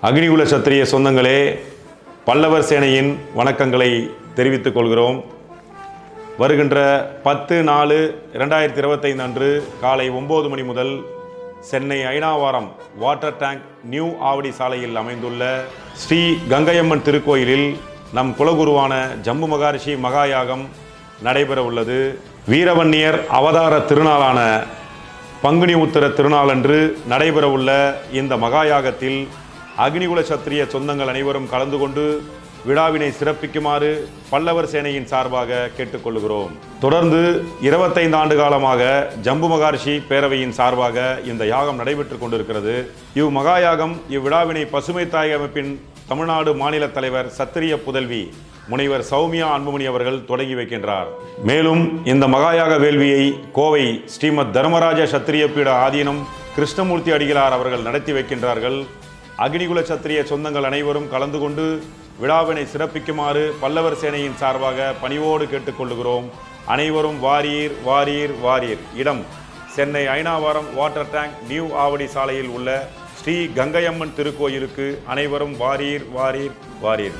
அக்னிகுல சத்திரிய சொந்தங்களே, பல்லவர் சேனையின் வணக்கங்களை தெரிவித்துக் கொள்கிறோம். வருகின்ற 10/4/2025 அன்று காலை 9 மணி முதல் Chennai Ayanavaram water tank new Avadi சாலையில் அமைந்துள்ள ஸ்ரீ கங்கையம்மன் திருக்கோயிலில் நம் குலகுருவான ஜம்பு மகரிஷி மகாயாகம் நடைபெற உள்ளது. வீரவன்னியர் அவதார திருநாளான பங்குனி உத்திர திருநாளன்று நடைபெறவுள்ள இந்த மகாயாகத்தில் அக்னிகுல சத்திரிய சொந்தங்கள் அனைவரும் கலந்து கொண்டு விழாவினை சிறப்பிக்குமாறு பல்லவர் சேனையின் சார்பாக கேட்டுக்கொள்கிறோம். தொடர்ந்து 25 ஆண்டு காலமாக ஜம்பு மகரிஷி பேரவையின் சார்பாக இந்த யாகம் நடைபெற்று கொண்டிருக்கிறது. மகாயாகம் இவ்விழாவினை பசுமை தாய் அமைப்பின் தமிழ்நாடு மாநில தலைவர் சத்திரிய புதல்வி முனைவர் சௌமியா அன்புமணி அவர்கள் தொடங்கி வைக்கின்றார். மேலும் இந்த மகாயாக வேள்வியை கோவை ஸ்ரீமத் தர்மராஜ சத்திரிய பீட ஆதீனம் கிருஷ்ணமூர்த்தி அடிகளார் அவர்கள் நடத்தி வைக்கின்றார்கள். அக்னிகுல சத்திரிய சொந்தங்கள் அனைவரும் கலந்து கொண்டு விழாவினை சிறப்பிக்குமாறு பல்லவர் சேனையின் சார்பாக பணிவோடு கேட்டுக்கொள்கிறோம். அனைவரும் வாரீர் வாரீர் வாரீர். இடம் Chennai Ayanavaram water tank new Avadi சாலையில் உள்ள ஸ்ரீ கங்கையம்மன் திருக்கோயிலுக்கு அனைவரும் வாரீர் வாரீர் வாரீர்.